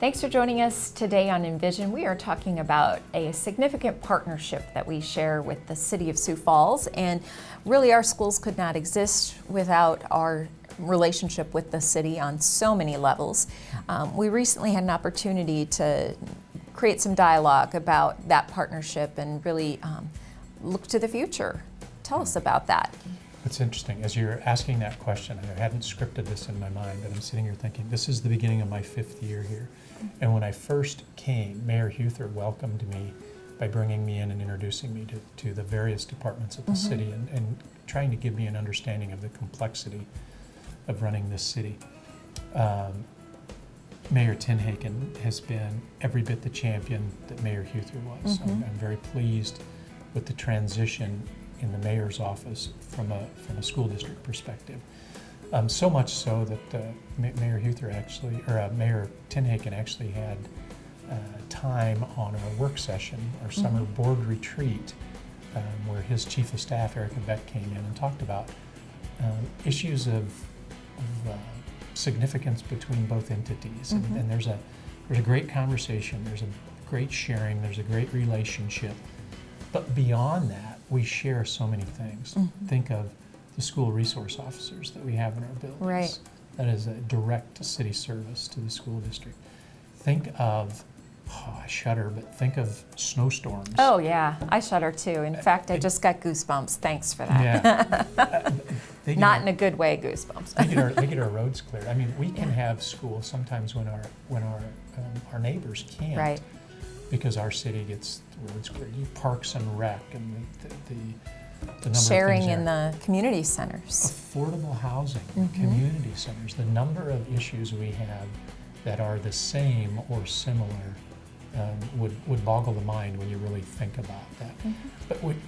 Thanks for joining us today on Envision. We are talking about a significant partnership that we share with the City of Sioux Falls, and really our schools could not exist without our relationship with the city on so many levels. We recently had an opportunity to create some dialogue about that partnership and really look to the future. Tell us about that. It's interesting. As you're asking that question, I hadn't scripted this in my mind, but I'm sitting here thinking, this is the beginning of my 5th year here. And when I first came, Mayor Huther welcomed me by bringing me in and introducing me to the various departments of the city and trying to give me an understanding of the complexity of running this city. Mayor Tinhaken has been every bit the champion that Mayor Huther was. I'm very pleased with the transition in the mayor's office from a school district perspective. So much so that Mayor Huther actually, or Mayor Tinhaken actually had time on our work session, our summer board retreat, where his chief of staff, Erica Beck, came in and talked about issues of significance between both entities. And there's a great conversation, there's a great sharing, there's a great relationship. But beyond that, we share so many things. Think of the school resource officers that we have in our buildings. Right. That is a direct city service to the school district. Think of, I shudder, but think of snowstorms. Oh yeah, I shudder too. In fact, I just got goosebumps. Thanks for that. Yeah. Not in a good way, goosebumps. They get our roads cleared. I mean, we can have school sometimes when our neighbors can't. Right. Because our city gets the roads cleared. Parks and rec and the number Sharing of things in there. the community centers. Affordable housing, community centers, the number of issues we have that are the same or similar would boggle the mind when you really think about that.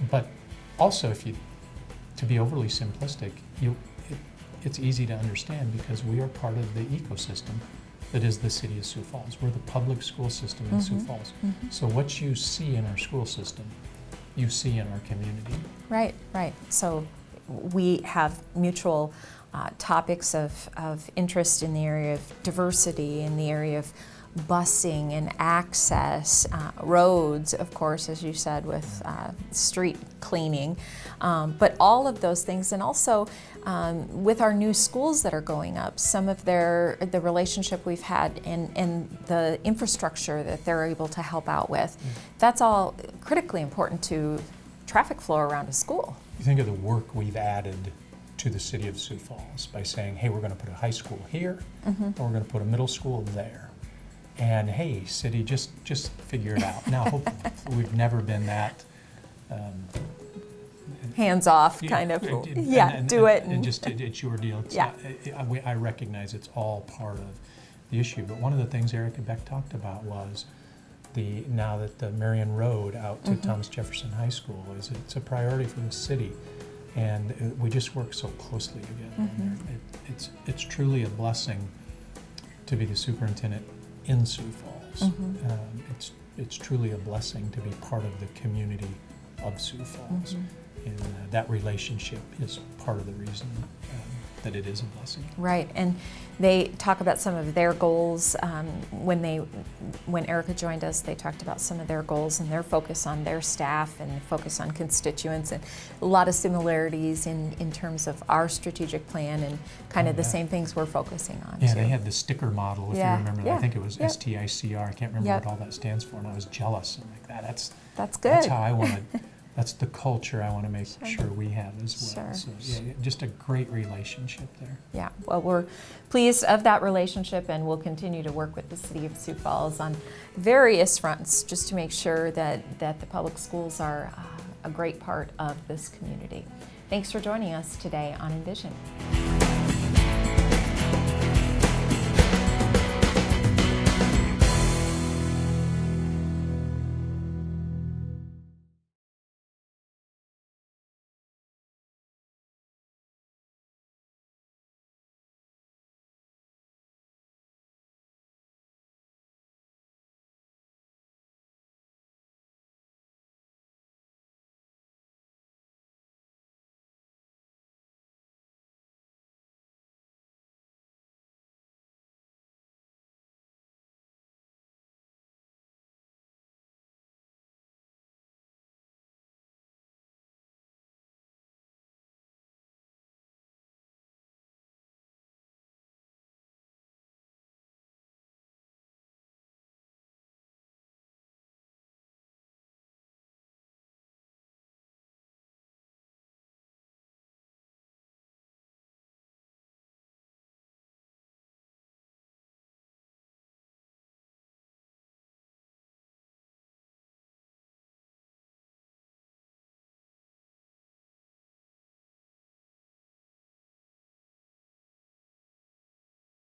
But also, to be overly simplistic, it's easy to understand because we are part of the ecosystem that is the City of Sioux Falls. We're the public school system in Sioux Falls. So what you see in our school system, you see in our community. Right, right. So we have mutual topics of interest in the area of diversity, in the area of busing and access, roads, of course, as you said, with street cleaning, but all of those things, and also with our new schools that are going up, some of the relationship we've had and the infrastructure that they're able to help out with, that's all critically important to traffic flow around a school. You think of the work we've added to the City of Sioux Falls by saying, hey, we're going to put a high school here, and we're going to put a middle school there. And hey, city, just figure it out. Now, hopefully, we've never been that hands-off kind of. Do it. And just it's your deal. I recognize it's all part of the issue. But one of the things Erica Beck talked about was now that the Marion Road out to Thomas Jefferson High School it's a priority for the city, and we just work so closely together. It's truly a blessing to be the superintendent in Sioux Falls. It's truly a blessing to be part of the community of Sioux Falls. And that relationship is part of the reason that it is a blessing. Right, and they talk about some of their goals. When Erica joined us, they talked about some of their goals and their focus on their staff and focus on constituents, and a lot of similarities in terms of our strategic plan and kind of the same things we're focusing on. Yeah, they had the sticker model, if you remember. I think it was STICR. I can't remember what all that stands for, and I was jealous. I'm like, that's good. That's how I want to. That's the culture I want to make sure we have as well. So just a great relationship there. Yeah, well, we're pleased of that relationship, and we'll continue to work with the City of Sioux Falls on various fronts just to make sure that the public schools are a great part of this community. Thanks for joining us today on Envision.